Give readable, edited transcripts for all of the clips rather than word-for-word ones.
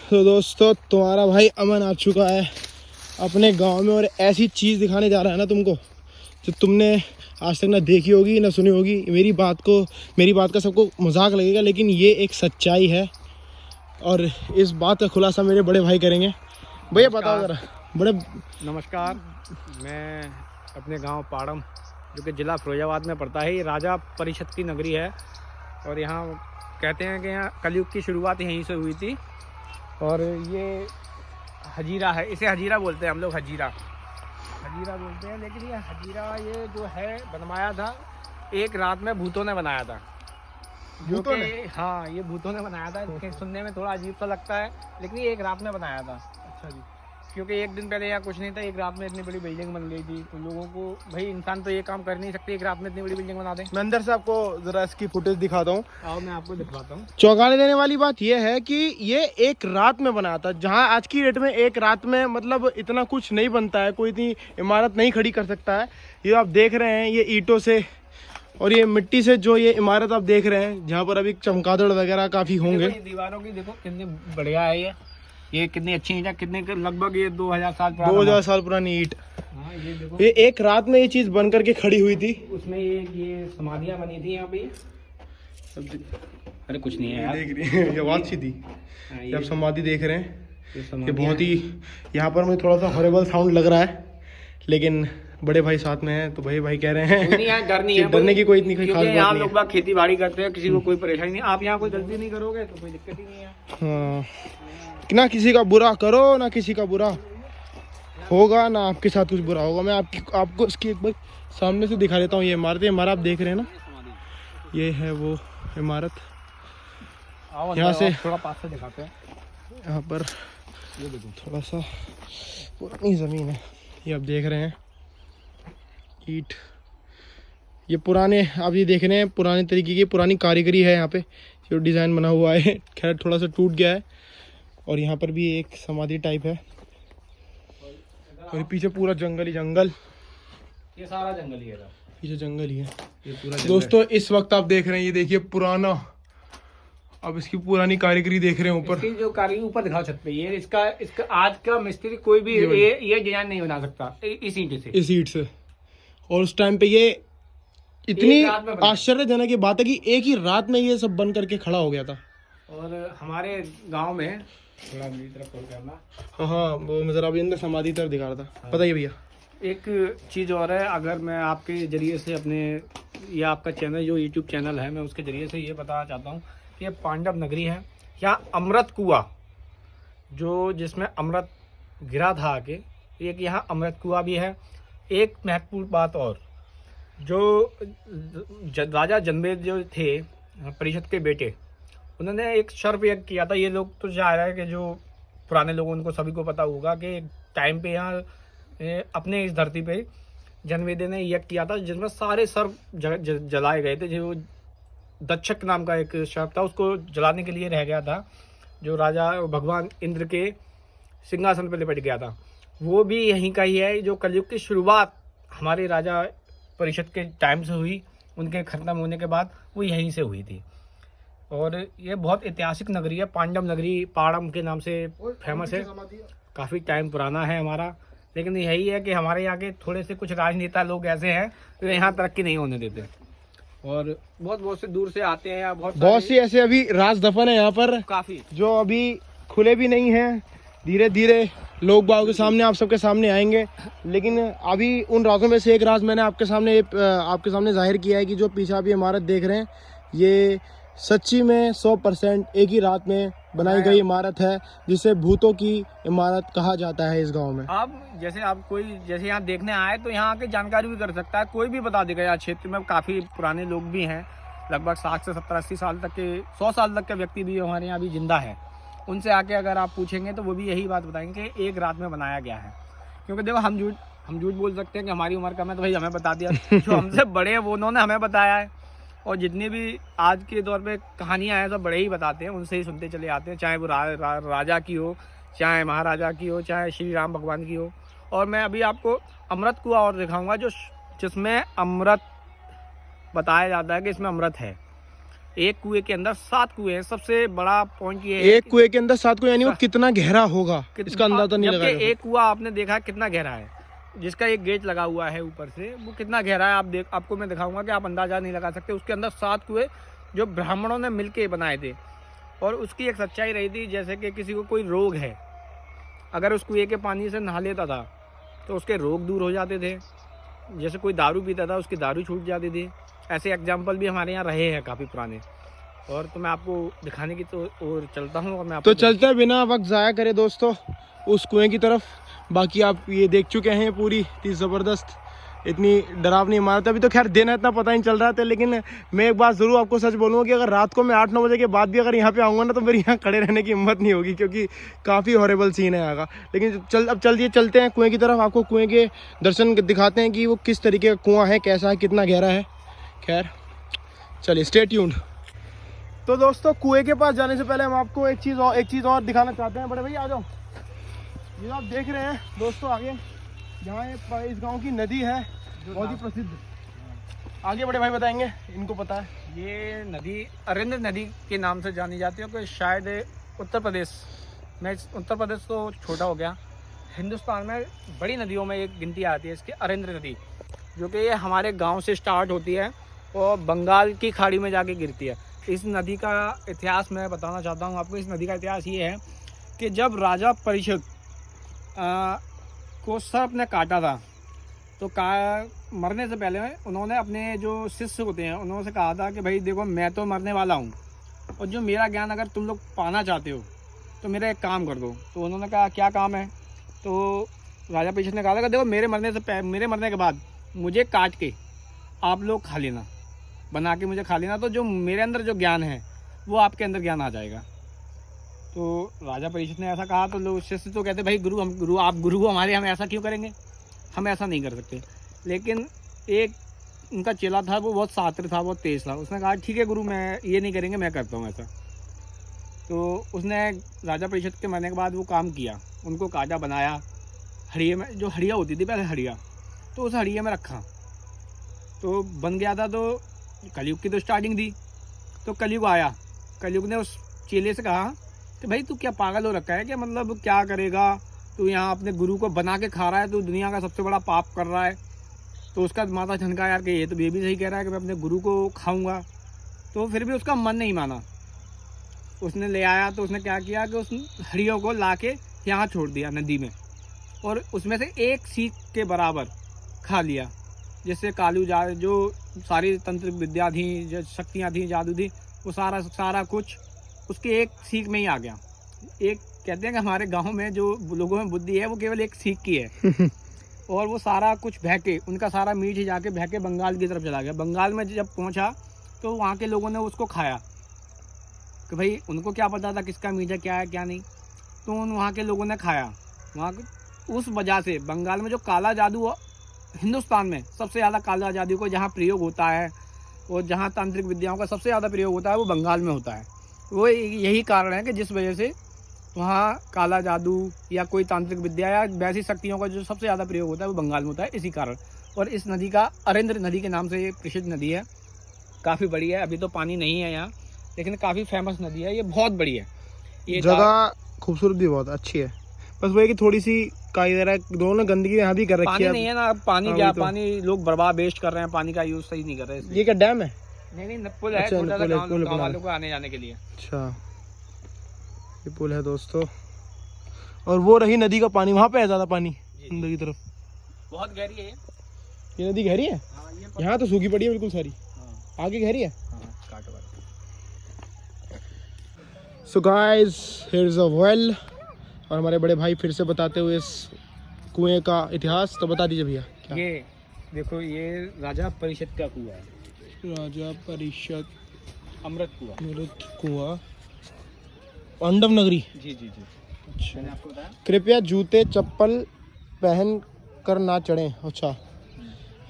तो दोस्तों तुम्हारा भाई अमन आ चुका है अपने गांव में और ऐसी चीज़ दिखाने जा रहा है ना तुमको जो तुमने आज तक ना देखी होगी ना सुनी होगी। मेरी बात का सबको मजाक लगेगा लेकिन ये एक सच्चाई है और इस बात का खुलासा मेरे बड़े भाई करेंगे। भैया बताओ ज़रा। बड़े नमस्कार, मैं अपने गांव पाड़म जो कि ज़िला फिरोजाबाद में पड़ता है, ये राजा परिषद की नगरी है और यहाँ कहते हैं कि यहाँ कलयुग की शुरुआत यहीं से हुई थी। और ये हजीरा है, इसे हजीरा बोलते हैं हम लोग, हजीरा बोलते हैं। लेकिन ये हजीरा ये जो है बनवाया था एक रात में भूतों ने बनाया था, जो कि हाँ ये भूतों ने बनाया था। सुनने में थोड़ा अजीब सा लगता है लेकिन ये एक रात में बनाया था। अच्छा जी, क्योंकि एक दिन पहले यहाँ कुछ नहीं था, एक रात में इतनी बड़ी बिल्डिंग बन गई थी। तो लोगों को भाई इंसान तो ये काम कर नहीं सकते, एक रात में इतनी बड़ी बिल्डिंग बना दें। मैं अंदर से आपको ज़रा इसकी फुटेज दिखाता हूँ। आओ मैं आपको दिखवाता हूँ। चौंकाने देने वाली बात यह है कि ये एक रात में बना था, जहाँ आज की डेट में एक रात में मतलब इतना कुछ नहीं बनता है, कोई इतनी इमारत नहीं खड़ी कर सकता है। ये आप देख रहे हैं, ये ईंटों से और ये मिट्टी से जो ये इमारत आप देख रहे हैं, जहाँ पर अभी चमगादड़ वगैरह काफ़ी होंगे। दीवारों की देखो कितनी बढ़िया है, ये कितनी अच्छी ईंट है, कितने लगभग ये 2000 साल पुरानी ईंट। हाँ ये देखो, ये एक रात में ये चीज़ बन करके खड़ी हुई थी। उसमें ये समाधियाँ बनी थी यहाँ पे। अरे कुछ नहीं है यार, देख रही है ये बात सी थी। ये आप समाधि देख रहे हैं, ये बहुत ही, यहाँ पर मुझे थोड़ा सा हॉरिबल साउंड लग रहा है लेकिन बड़े भाई साथ में हैं तो भाई कह रहे हैं डर नहीं है, डरने की कोई इतनी खास बात यहाँ नहीं लोग बाग खेती बाड़ी करते हैं, किसी को कोई परेशानी नहीं। आप यहाँ कोई गलती नहीं करोगे तो कोई दिक्कत ही नहीं है। हाँ, ना किसी का बुरा करो ना किसी का बुरा होगा, ना आपके साथ कुछ बुरा होगा। मैं आपको इसकी एक बार सामने से दिखा देता हूँ। ये इमारत आप देख रहे हैं ना, ये है वो इमारत। यहाँ से थोड़ा पास से दिखाते हैं। यहाँ पर ये देखो थोड़ा सा पुरानी ज़मीन है, ये आप देख रहे हैं ईंट। ये पुराने आप ये देख रहे हैं, पुराने तरीके की पुरानी कारीगरी है यहाँ पे, जो डिज़ाइन बना हुआ है। खैर थोड़ा सा टूट गया है। और यहाँ पर भी एक समाधि टाइप है और पीछे पूरा जंगल ही जंगल, ये सारा जंगल ही है, पीछे जंगल ही है ये पूरा। दोस्तों इस वक्त आप देख रहे हैं, ये देखिए पुराना, अब इसकी पुरानी कारीगरी देख रहे हैं ऊपर। इसकी जो कारीगरी ऊपर दिखाओ छत पे, ये इसका आज का मिस्त्री कोई भी ये डिजाइन नहीं बना सकता इस ईंट से, इस ईंट से। और उस टाइम पे ये इतनी आश्चर्यजनक ये बात है कि एक ही रात में ये सब बन करके खड़ा हो गया था। और हमारे गांव में थोड़ा मेरी तरफ कॉल करना। हाँ वो मैं जरा अभी अंदर समाधि तरफ दिखा रहा था। बताइए भैया। एक चीज़ और है, अगर मैं आपके जरिए से अपने ये आपका चैनल जो यूट्यूब चैनल है, मैं उसके जरिए से ये बताना चाहता हूँ कि ये पांडव नगरी है। यहाँ अमृत कुआं जो जिसमें अमृत गिरा था आके, एक यहाँ अमृत कुआं भी है। एक महत्वपूर्ण बात और, जो राजा जन्मेजय जो थे परिषद के बेटे, उन्होंने एक सर्प यज्ञ किया था। ये लोग तो चाह रहा है कि जो पुराने लोग उनको सभी को पता होगा कि टाइम पे यहाँ अपने इस धरती पे जन्मेजय ने यज्ञ किया था जिसमें सारे सर्प जलाए गए थे। जो दक्षक नाम का एक सर्प था, उसको जलाने के लिए रह गया था, जो राजा भगवान इंद्र के सिंहासन पर लिपट गया था। वो भी यहीं का ही है। जो कलयुग की शुरुआत हमारे राजा परिषद के टाइम से हुई, उनके खत्म होने के बाद वो यहीं से हुई थी। और ये बहुत ऐतिहासिक नगरी है, पांडव नगरी पाड़म के नाम से फेमस है। काफ़ी टाइम पुराना है हमारा, लेकिन यही है कि हमारे यहाँ के थोड़े से कुछ राजनेता लोग ऐसे हैं जो यहाँ तरक्की नहीं होने देते और बहुत से दूर से आते हैं। यहाँ बहुत सी ऐसे अभी राज दफन है यहाँ पर काफ़ी, जो अभी खुले भी नहीं हैं। धीरे धीरे लोग बाग के सामने आप सबके सामने आएंगे, लेकिन अभी उन राजों में से एक राज मैंने आपके सामने जाहिर किया है कि जो पीछे आप ये इमारत देख रहे हैं, ये सच्ची में 100% एक ही रात में बनाई गई इमारत है, जिसे भूतों की इमारत कहा जाता है इस गांव में। अब जैसे आप कोई जैसे यहाँ देखने आए तो यहाँ आके जानकारी भी कर सकता है, कोई भी बता देगा। यहाँ क्षेत्र में काफ़ी पुराने लोग भी हैं, लगभग 60 से 70 80 साल तक के 100 साल तक के व्यक्ति भी हमारे यहाँ भी जिंदा है। उनसे आके अगर आप पूछेंगे तो वो भी यही बात बताएंगे कि एक रात में बनाया गया है। क्योंकि देखो हम झूठ बोल सकते हैं कि हमारी उम्र कम है, तो भाई हमें बता दिया। जो हमसे बड़े हैं वो उन्होंने हमें बताया है। और जितनी भी आज के दौर पे कहानियाँ हैं सब बड़े ही बताते हैं, उनसे ही सुनते चले आते हैं, चाहे वो राजा की हो, चाहे महाराजा की हो, चाहे श्री राम भगवान की हो। और मैं अभी आपको अमृत कुआं और दिखाऊंगा जिसमें अमृत बताया जाता है कि इसमें अमृत है। एक कुएं के अंदर 7 कुएं हैं। सबसे बड़ा पॉइंट ये है एक कुएं के अंदर 7 कुएं, यानी वो कितना गहरा होगा इसका अंदाजा नहीं जबकि लगाया। एक कुआं आपने देखा कितना गहरा है, जिसका एक गेट लगा हुआ है ऊपर से, वो कितना गहरा है आपको मैं दिखाऊंगा कि आप अंदाजा नहीं लगा सकते। उसके अंदर 7 कुएं जो ब्राह्मणों ने मिलके बनाए थे। और उसकी एक सच्चाई रही थी, जैसे कि किसी को कोई रोग है, अगर उस कुएं के पानी से नहा लेता था तो उसके रोग दूर हो जाते थे। जैसे कोई दारू पीता था, उसकी दारू छूट जाती थी। ऐसे एग्जाम्पल भी हमारे यहाँ रहे हैं काफ़ी पुराने। और तो मैं आपको दिखाने की तो और चलता हूँ, और मैं आपको तो चलते हैं, बिना वक्त ज़ाया करे दोस्तों उस कुएं की तरफ। बाकी आप ये देख चुके हैं पूरी इतनी ज़बरदस्त, इतनी डरावनी इमारत। अभी तो खैर दिन है, इतना पता नहीं चल रहा था, लेकिन मैं एक बात ज़रूर आपको सच बोलूँगा कि अगर रात को मैं 8-9 बजे के बाद भी अगर यहाँ पे आऊँगा ना, तो मेरी यहाँ खड़े रहने की हिम्मत नहीं होगी, क्योंकि काफ़ी हॉरेबल सीन है यहाँ का। लेकिन अब चलते हैं कुएँ की तरफ, आपको कुएँ के दर्शन दिखाते हैं कि वो किस तरीके का कुआँ है, कैसा है, कितना गहरा है। खैर चलिए, स्टे ट्यून्ड। तो दोस्तों कुएं के पास जाने से पहले हम आपको एक चीज़ और दिखाना चाहते हैं। बड़े भैया आ जाओ। ये आप देख रहे हैं दोस्तों आगे, जहाँ इस गांव की नदी है, बहुत ही प्रसिद्ध। आगे बड़े भाई बताएंगे, इनको पता है। ये नदी अरेंद्र नदी के नाम से जानी जाती है, क्योंकि शायद उत्तर प्रदेश में, उत्तर प्रदेश तो छोटा हो गया, हिंदुस्तान में बड़ी नदियों में एक गिनती आती है इसकी, अरेंद्र नदी, जो कि ये हमारे गांव से स्टार्ट होती है और बंगाल की खाड़ी में जाके गिरती है। इस नदी का इतिहास मैं बताना चाहता हूँ आपको। इस नदी का इतिहास ये है कि जब राजा परीक्षित को सर्प ने काटा था, तो मरने से पहले उन्होंने अपने जो शिष्य होते हैं उन्होंने कहा था कि भाई देखो, मैं तो मरने वाला हूँ, और जो मेरा ज्ञान अगर तुम लोग पाना चाहते हो तो मेरा एक काम कर दो। तो उन्होंने कहा क्या काम है? तो राजा परीक्षित ने कहा था कि देखो, मेरे मरने के बाद मुझे काट के आप लोग खा लेना, बना के मुझे खा लेना, तो जो मेरे अंदर जो ज्ञान है वो आपके अंदर ज्ञान आ जाएगा। तो राजा परीक्षित ने ऐसा कहा, तो लोग शिष्य तो कहते भाई आप गुरु हो हमारे, हम ऐसा क्यों करेंगे, हम ऐसा नहीं कर सकते। लेकिन एक उनका चेला था, वो बहुत शातिर था, बहुत तेज था। उसने कहा ठीक है गुरु, मैं ये नहीं करेंगे, मैं करता हूँ ऐसा। तो उसने राजा परीक्षित के मरने के बाद वो काम किया, उनको काटा, बनाया, हड़िये में, जो हड़िया होती थी पहले हड़िया, तो उस हड़िये में रखा, तो बन गया था। तो कलयुग की तो स्टार्टिंग थी, तो कलयुग आया। कलयुग ने उस चेले से कहा कि भाई तू क्या पागल हो रखा है क्या, मतलब क्या करेगा तू, यहाँ अपने गुरु को बना के खा रहा है, तू दुनिया का सबसे बड़ा पाप कर रहा है। तो उसका माथा झनका यार कि ये तो ये भी सही कह रहा है कि मैं अपने गुरु को खाऊंगा। तो फिर भी उसका मन नहीं माना, उसने ले आया। तो उसने क्या किया कि उस हड़ियों को ला के यहाँ छोड़ दिया नदी में, और उसमें से एक सीख के बराबर खा लिया, जिससे कालू जो सारी तंत्र विद्या थी, जो शक्तियाँ थी, जादू थी, वो सारा कुछ उसके एक सीख में ही आ गया। एक कहते हैं कि हमारे गांव में जो लोगों में बुद्धि है वो केवल एक सीख की है। और वो सारा कुछ बह के, उनका सारा मीठ जाके बह के बंगाल की तरफ चला गया। बंगाल में जब पहुंचा तो वहाँ के लोगों ने उसको खाया, कि भाई उनको क्या पता था किसका मीठ है, क्या है क्या नहीं। तो वहाँ के लोगों ने खाया। वहाँ उस वजह से बंगाल में जो काला जादू, हिंदुस्तान में सबसे ज़्यादा काला जादू को जहाँ प्रयोग होता है और जहाँ तांत्रिक विद्याओं का सबसे ज़्यादा प्रयोग होता है वो बंगाल में होता है। वो यही कारण है कि जिस वजह से वहाँ काला जादू या कोई तांत्रिक विद्या या वैसी शक्तियों का जो सबसे ज़्यादा प्रयोग होता है वो बंगाल में होता है, इसी कारण। और इस नदी का अरेंद्र नदी के नाम से ये प्रसिद्ध नदी है, काफ़ी बड़ी है। अभी तो पानी नहीं है यहाँ, लेकिन काफ़ी फेमस नदी है, ये बहुत बड़ी है। ये जगह खूबसूरत भी बहुत अच्छी है, बस वही कि थोड़ी सी काई वगैरह दोनों गंदगी यहाँ भी कर रखी है। पानी नहीं है ना, पानी क्या, पानी लोग बर्बाद वेस्ट कर रहे हैं, पानी का यूज़ सही नहीं कर रहे हैं। ये क्या डैम है? नहीं, पुल है, छोटा सा गाँव वालों को आने जाने के लिए। अच्छा, ये पुल है दोस्तों। और वो रही नदी का पानी, वहाँ पे है ज़्यादा पानी अंदर की तरफ, बहुत गहरी है ये नदी गहरी है। यहाँ तो सूखी पड़ी है बिल्कुल सारी, आगे गहरी है। So guys, here is a well. और हमारे बड़े भाई फिर से बताते हुए इस कुएं का इतिहास, तो बता दीजिए भैया क्या? ये देखो, ये राजा परिषद का कुआं है। राजा परिषद अमृत कुआं, पांडव नगरी। जी। अच्छा, मैंने आपको बताया, कृपया जूते चप्पल पहन कर ना चढ़ें। अच्छा,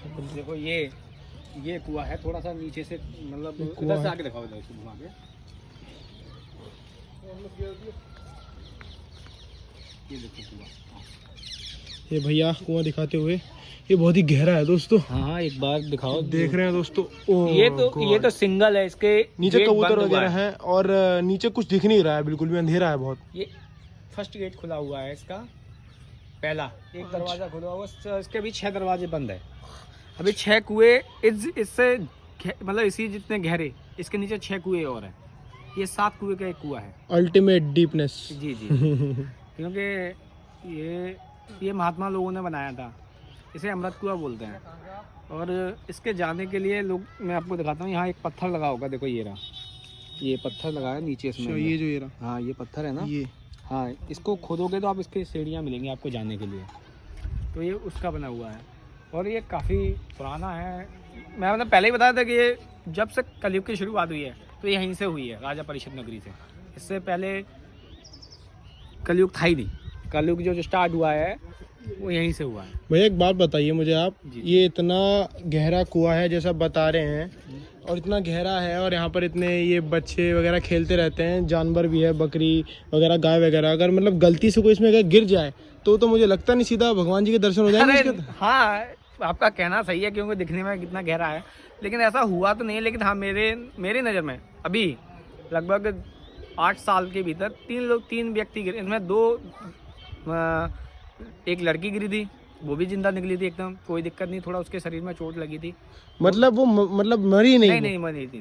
देखो ये कुआं है, थोड़ा सा नीचे से, मतलब इधर से आगे दिखाओ, इधर से घुमा के। ये देखो कुआं, ये भैया कुआं दिखाते हुए, ये बहुत ही गहरा है दोस्तों। हाँ एक बार दिखाओ। देख रहे हैं दोस्तों। ओह ये तो सिंगल है, इसके नीचे गेट कबूतर बंद हुआ वगैरह हैं और नीचे कुछ दिख नहीं रहा है, बिल्कुल भी अंधेरा है बहुत। ये फर्स्ट गेट खुला हुआ है इसका, पहला एक दरवाजा खुला हुआ है, इसके भी 6 दरवाजे बंद है। अभी 6 कुएं इससे मतलब इसी जितने गहरे, इसके नीचे 6 कुएं और हैं। ये 7 कुएं का एक कुआं है। Ultimate deepness. जी जी क्योंकि ये महात्मा लोगों ने बनाया था, इसे अमृत कुआं बोलते हैं। और इसके जाने के लिए लोग, मैं आपको दिखाता हूँ, यहाँ एक पत्थर लगा होगा, देखो ये रहा, ये पत्थर लगा है नीचे इसमें। ये जो ये रहा, हाँ ये पत्थर है ना, ये हाँ इसको खोदोगे तो आप इसकी सीढ़ियाँ मिलेंगी आपको जाने के लिए। तो ये उसका बना हुआ है और ये काफ़ी पुराना है। मैं मतलब पहले ही बताया था कि ये जब से कलयुग की शुरुआत हुई है तो यहीं से हुई है, राजा परिषद नगरी से। इससे पहले कलयुग था ही नहीं, कलयुग जो स्टार्ट हुआ है वो यहीं से हुआ है। भैया एक बात बताइए मुझे आप, ये इतना गहरा कुआं है जैसा बता रहे हैं और इतना गहरा है और यहाँ पर इतने ये बच्चे वगैरह खेलते रहते हैं, जानवर भी है, बकरी वगैरह, गाय वगैरह, अगर मतलब गलती से कोई इसमें अगर गिर जाए तो मुझे लगता नहीं सीधा भगवान जी के दर्शन हो जाएंगे इसके? हाँ आपका कहना सही है, क्योंकि दिखने में कितना गहरा है, लेकिन ऐसा हुआ तो नहीं। लेकिन हाँ मेरी नज़र में अभी लगभग 8 साल के भीतर 3 व्यक्ति गिरे, इसमें 2 एक लड़की गिरी थी, वो भी जिंदा निकली थी एकदम, कोई दिक्कत नहीं, थोड़ा उसके शरीर में चोट लगी थी, मतलब वो मतलब मरी नहीं? नहीं मरी थी।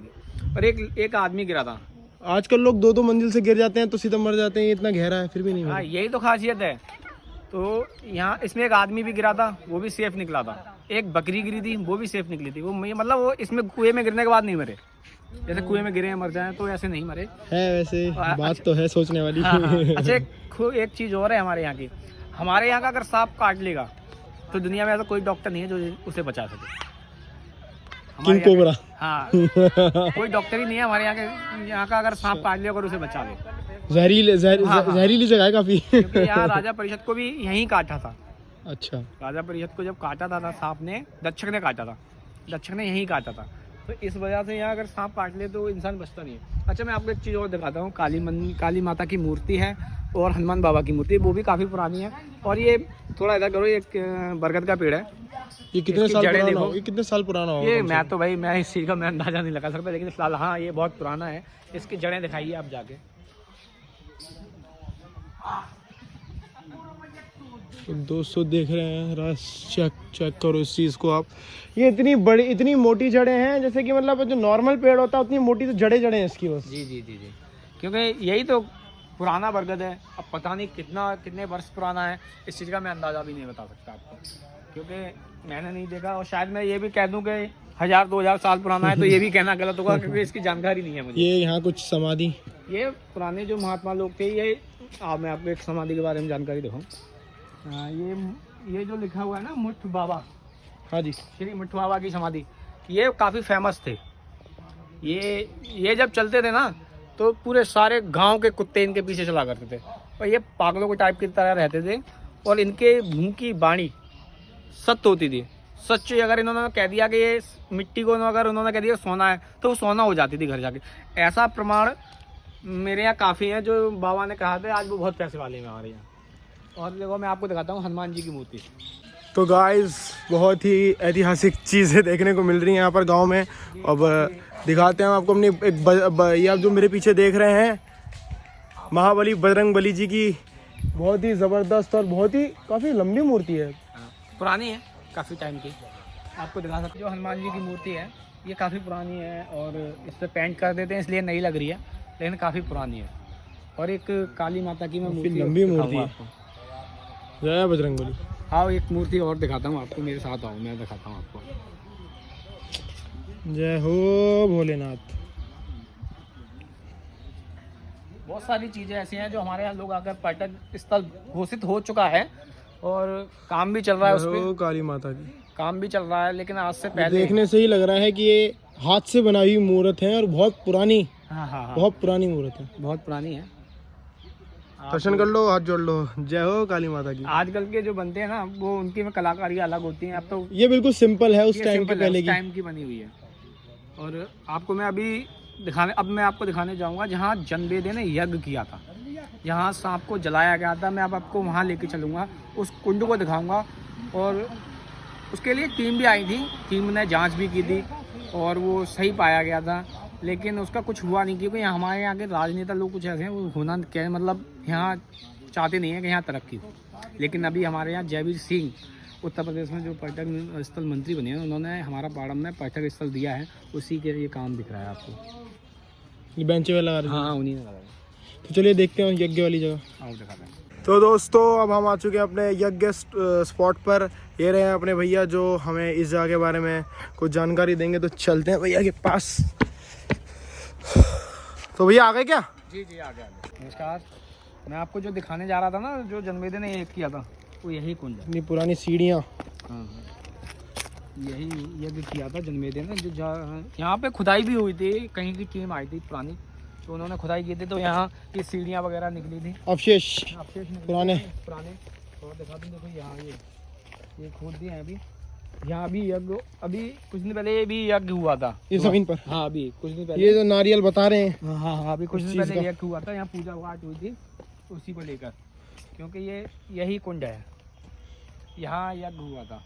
और एक आदमी गिरा था। आजकल लोग 2-2 मंजिल से गिर जाते हैं तो सीधा मर जाते हैं, ये इतना गहरा है फिर भी नहीं हाँ मरे। यही तो खासियत है। तो यहाँ इसमें एक आदमी भी गिरा था, वो भी सेफ निकला था। एक बकरी गिरी थी, वो भी सेफ निकली थी। वो मतलब वो इसमें कुएं में गिरने के बाद नहीं मरे, जैसे कुएं में गिरे मर जाए तो ऐसे नहीं मरे है। वैसे बात तो है सोचने वाली। हाँ, हाँ। अच्छा एक चीज़ और है हमारे यहाँ की, हमारे यहाँ का अगर सांप काट लेगा तो दुनिया में ऐसा कोई डॉक्टर नहीं है जो उसे बचा सके। King cobra. हाँ कोई डॉक्टर ही नहीं है हमारे यहाँ का अगर सांप काट लिया और उसे बचा ले। जहरीली जगह है काफी। क्योंकि यहाँ राजा परिषद को भी यहीं काटा था। अच्छा, राजा परिषद को जब काटा था सांप ने, दक्षक ने काटा था, दक्षक ने यहीं काटा था, तो इस वजह से यहाँ अगर सांप काट ले तो इंसान बचता नहीं है। अच्छा मैं आपको एक चीज़ और दिखाता हूँ, काली माता की मूर्ति है और हनुमान बाबा की मूर्ति, वो भी काफ़ी पुरानी है। और ये थोड़ा इधर करो, एक बरगद का पेड़ है, ये कितने साल पुराना होगा? ये कितने साल पुराना होगा? ये मैं इस चीज़ का मैं अंदाजा नहीं लगा सकता, लेकिन फिलहाल हाँ ये बहुत पुराना है। इसकी जड़ें दिखाइए आप जाके। दोस्तों देख रहे हैं, रस चेक करो इस चीज़ को आप। ये इतनी बड़ी इतनी मोटी जड़ें हैं, जैसे कि मतलब जो नॉर्मल पेड़ होता है उतनी मोटी तो जड़ें हैं इसकी बस। जी, क्योंकि यही तो पुराना बरगद है। अब पता नहीं कितने वर्ष पुराना है, इस चीज़ का मैं अंदाज़ा भी नहीं बता सकता आपको, क्योंकि मैंने नहीं देखा। और शायद मैं ये भी कह दूं कि 1000-2000 साल पुराना है तो ये भी कहना गलत होगा, क्योंकि इसकी जानकारी नहीं है मुझे। ये यहाँ कुछ समाधि, ये पुराने जो महात्मा लोग थे, ये मैं आपको एक समाधि के बारे में जानकारी दूँ। ये जो लिखा हुआ है ना, मुठ बाबा, हाँ जी, श्री मुठ बाबा की समाधि, ये काफ़ी फेमस थे। ये जब चलते थे ना तो पूरे सारे गांव के कुत्ते इनके पीछे चला करते थे, और ये पागलों के टाइप की तरह रहते थे। और इनके मुंह की बाणी सत्य होती थी, सच। अगर इन्होंने कह दिया कि ये मिट्टी को अगर उन्होंने कह दिया सोना है तो वो सोना हो जाती थी घर जाके। ऐसा प्रमाण मेरे यहाँ काफ़ी है, जो बाबा ने कहा था, आज वो बहुत पैसे वाले हैं हमारे यहाँ। और देखो मैं आपको दिखाता हूँ हनुमान जी की मूर्ति। तो गाइस बहुत ही ऐतिहासिक चीज़ें देखने को मिल रही हैं यहाँ पर गांव में। अब दिखाते हैं आपको अपनी ये आप जो मेरे पीछे देख रहे हैं, महाबली बजरंग बली जी की बहुत ही ज़बरदस्त और बहुत ही काफ़ी लंबी मूर्ति है, पुरानी है काफ़ी टाइम की। आपको दिखा सकते जो हनुमान जी की मूर्ति है, ये काफ़ी पुरानी है और इस पर पेंट कर देते हैं इसलिए नई लग रही है, लेकिन काफ़ी पुरानी है। और एक काली माता की मैं मूर्ति, लंबी मूर्ति है। जय बजरंग बली। हाँ एक मूर्ति और दिखाता हूँ आपको, मेरे साथ आओ, मैं दिखाता हूँ आपको। जय हो भोलेनाथ। बहुत सारी चीज़ें ऐसी हैं जो हमारे यहाँ लोग आकर पर्यटन स्थल घोषित हो चुका है और काम भी चल रहा है उस पर, काली माता की काम भी चल रहा है। लेकिन आज से पहले देखने से ही लग रहा है कि ये हाथ से बनाई हुई मूर्त है और बहुत पुरानी, हाँ बहुत पुरानी मूर्त है, बहुत पुरानी है। दर्शन कर लो, हाथ जोड़ लो, जय हो काली माता की। आजकल के जो बनते हैं ना, वो उनकी में कलाकारी अलग होती है। अब तो ये बिल्कुल सिंपल है, उस टाइम के पहले की टाइम की बनी हुई है। और आपको मैं आपको दिखाने जाऊंगा जहाँ जनवेद ने यज्ञ किया था। यहाँ सांप को जलाया गया था। मैं अब आपको वहाँ लेके चलूँगा, उस कुंड को दिखाऊँगा। और उसके लिए टीम भी आई थी, टीम ने जांच भी की थी और वो सही पाया गया था। लेकिन उसका कुछ हुआ नहीं, क्योंकि हमारे यहाँ के राजनेता लोग कुछ ऐसे हैं, वो होना क्या मतलब यहाँ चाहते नहीं है कि यहाँ तरक्की हो। लेकिन अभी हमारे यहाँ जयवीर सिंह उत्तर प्रदेश में जो पर्यटन स्थल मंत्री बने हैं, उन्होंने हमारा पाड़म में पर्यटक स्थल दिया है, उसी के लिए काम दिख रहा है आपको। ये बेंच वाला आ रहा है। हाँ उन्हीं ने लगाया। तो चलिए देखते हैं यज्ञ वाली जगह। आओ दिखाते हैं। तो दोस्तों अब हम आ चुके हैं अपने यज्ञ स्पॉट पर। ये रहे हैं अपने भैया जो हमें इस जगह के बारे में कुछ जानकारी देंगे। तो चलते हैं भैया के पास। तो भैया आ गए क्या? जी जी आगे आगे। नमस्कार, मैं आपको जो दिखाने जा रहा था ना, जो जन्मेजय ने एक किया था, वो यही कुंड है। इतनी पुरानी सीढ़ियाँ। हाँ यही यज्ञ किया था जन्मेजय ने। जो यहाँ पे खुदाई भी हुई थी, कहीं की टीम आई थी पुरानी, तो उन्होंने खुदाई की थी, तो यहाँ की सीढ़ियाँ वगैरह निकली थी, अवशेष निकले पुराने। और दिखा दूँ, देखो यहाँ ये खोद दिए हैं अभी। यहाँ अभी यज्ञ, अभी कुछ दिन पहले भी यज्ञ हुआ था इस जमीन पर। हाँ अभी कुछ दिन पहले। ये जो नारियल बता रहे हैं, हाँ हाँ अभी कुछ उस दिन चीज़ पहले का। यज्ञ हुआ था, यहाँ पूजा पाठ हुई थी उसी को लेकर, क्योंकि ये यही कुंड है, यहाँ यज्ञ हुआ था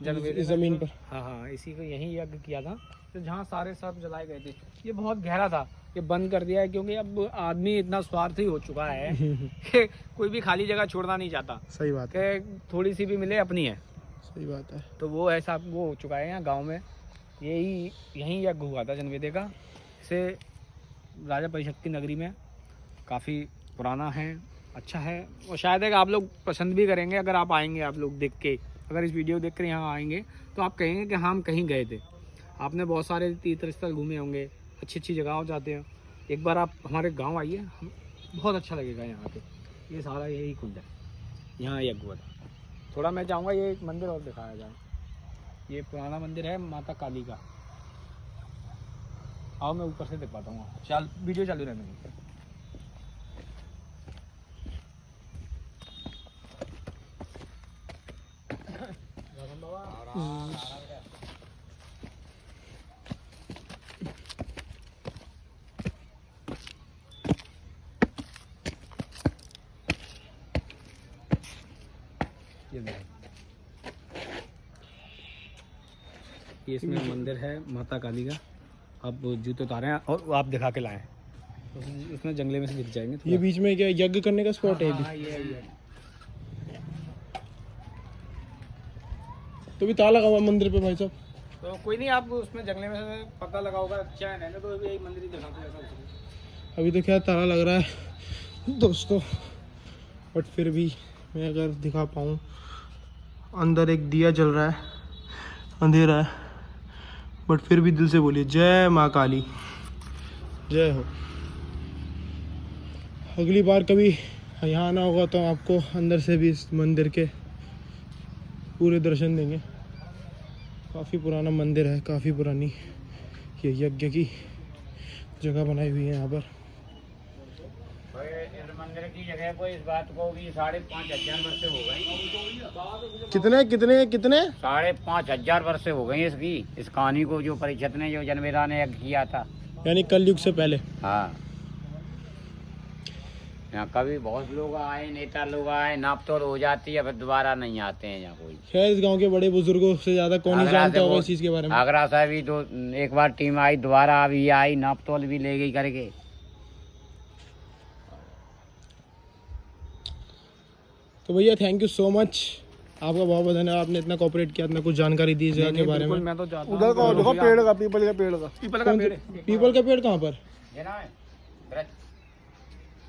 इस जमीन पर। हाँ हाँ इसी को यही यज्ञ किया था, तो जहाँ सारे सर्प जलाए गए थे। ये बहुत गहरा था, ये बंद कर दिया है, क्योंकि अब आदमी इतना स्वार्थी हो चुका है कि कोई भी खाली जगह छोड़ना नहीं चाहता, सही बात है। कि थोड़ी सी भी मिले अपनी है। सही बात है। तो वो ऐसा वो हो चुका है यहाँ गांव में। यही यज्ञ हुआ था जन्मेजय का। इसे राजा परिषद की नगरी में काफ़ी पुराना है, अच्छा है, और शायद है कि आप लोग पसंद भी करेंगे। अगर आप आएंगे, आप लोग देख के, अगर इस वीडियो देख कर यहाँ आएंगे तो आप कहेंगे कि हाँ हम कहीं गए थे। आपने बहुत सारे तीर्थ स्थल घूमे होंगे, अच्छी अच्छी जगह जाते हैं, एक बार आप हमारे गाँव आइए, बहुत अच्छा लगेगा यहाँ पे। ये सारा यही कुंड है, यहाँ यज्ञ हुआ था। थोड़ा मैं चाहूँगा ये एक मंदिर और दिखाया जाए। ये पुराना मंदिर है माता काली का। आओ मैं ऊपर से दिखाता हूँ, चल वीडियो चालू रहने दो। ये इसमें मंदिर है माता काली का। आप जूते उतारे हैं और आप दिखा के लाएं, उसमें जंगले में से दिख जाएंगे। ये बीच में क्या यज्ञ करने का स्पॉट है? हाँ, ये तो भी ताला लगा हुआ मंदिर पे भाई साहब। तो कोई नहीं, आप उसमें जंगले में से पता लगा होगा, चैन है ना, तो यही मंदिर ही दिखाते हैं ऐसा। अभी तो क्या ताला लग रहा है दोस्तों, बट फिर भी मैं अगर दिखा पाऊँ, अंदर एक दिया जल रहा है, अंधेरा है, बट फिर भी दिल से बोलिए जय माँ काली, जय हो। अगली बार कभी यहाँ आना होगा तो आपको अंदर से भी इस मंदिर के पूरे दर्शन देंगे। काफ़ी पुराना मंदिर है, काफ़ी पुरानी ये यज्ञ की जगह बनाई हुई है यहाँ पर। इस मंदिर की जगह को, इस बात को भी 5,500 वर्ष हो गए। कितने कितने कितने 5,500 वर्ष हो गए इसकी, इस कहानी को, जो परिषद ने, जो जन्मेजय ने यज्ञ किया था, यानी कलयुग से पहले। हाँ यहाँ कभी बहुत लोग आए, नेता लोग आए, नाप तोड़ हो जाती है, फिर दोबारा नहीं आते हैं यहाँ कोई। खैर इस गांव के बड़े बुजुर्गों से ज्यादा कौन ही जानता होगा इस चीज के बारे में। आगरा से भी तो एक बार टीम आई, दोबारा अभी आई, नाप तोल भी ले गई करके। तो भैया थैंक यू सो मच, आपका बहुत बहुत धन्यवाद, आपने इतना कोऑपरेट किया, इतना कुछ जानकारी दी इस जगह के बारे में। मैं तो जाता उधर का देखो पेड़ का, पीपल का पेड़ का। पीपल का पेड़ है, पीपल का पेड़ कहाँ पर? ये ना है, वृक्ष।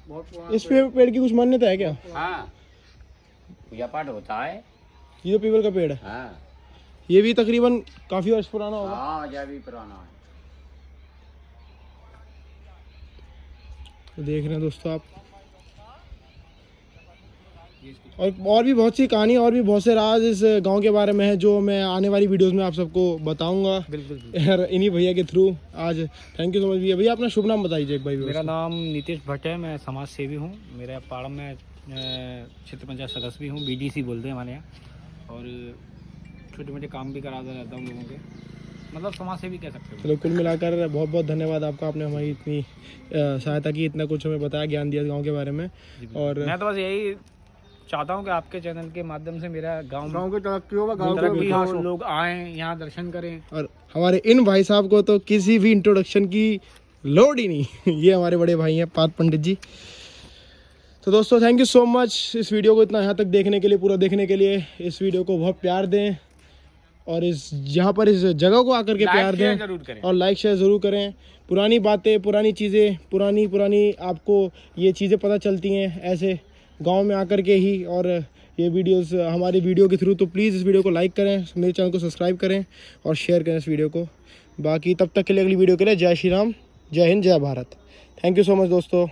बहुत पुराना इस पेड़ की कुछ मान्यता है क्या? हाँ पूजा पाठ होता है। ये तो पीपल का पेड़ है, हाँ ये भी तकरीबन काफी वर्ष पुराना होगा। हाँ यह भी पुराना है। तो देख रहे हैं दोस्तों आप, और भी बहुत सी कहानी और भी बहुत से राज इस गांव के बारे में है, जो मैं आने वाली वीडियोस में आप सबको बताऊंगा। बिल्कुल। यार इन्हीं भैया के थ्रू आज थैंक यू सो मच भैया। भैया अपना शुभ नाम बताइए एक भाई। मेरा नाम नीतीश भट्ट है, मैं समाज सेवी हूँ। मेरे पाड़म में क्षेत्र पंचायत सदस्य भी हूँ, BDC बोलते हैं हमारे यहाँ, और छोटे मोटे काम भी कराता रहता हूँ लोगों के। मतलब समाज सेवी कह सकते हो। चलो कुल मिलाकर बहुत बहुत धन्यवाद आपका, आपने हमारी इतनी सहायता की, इतना कुछ हमें बताया, ज्ञान दिया गांव के बारे में। और मैं तो बस यही चाहता हूँ कि आपके चैनल के माध्यम से मेरा गांव की तरक्की होगा, तरक्की हो, लोग आएँ यहाँ दर्शन करें। और हमारे इन भाई साहब को तो किसी भी इंट्रोडक्शन की लोड ही नहीं ये हमारे बड़े भाई हैं पार्थ पंडित जी। तो दोस्तों थैंक यू सो मच इस वीडियो को इतना यहाँ तक देखने के लिए, पूरा देखने के लिए। इस वीडियो को बहुत प्यार दें और इस यहाँ पर इस जगह को आकर के प्यार दें जरूर करें और लाइक शेयर ज़रूर करें। पुरानी बातें, पुरानी चीज़ें, पुरानी आपको ये चीज़ें पता चलती हैं ऐसे गांव में आकर के ही, और ये वीडियोस हमारी वीडियो के थ्रू। तो प्लीज़ इस वीडियो को लाइक करें, मेरे चैनल को सब्सक्राइब करें और शेयर करें इस वीडियो को। बाकी तब तक के लिए अगली वीडियो के लिए जय श्री राम, जय हिंद, जय Bharat. Thank you so much दोस्तों।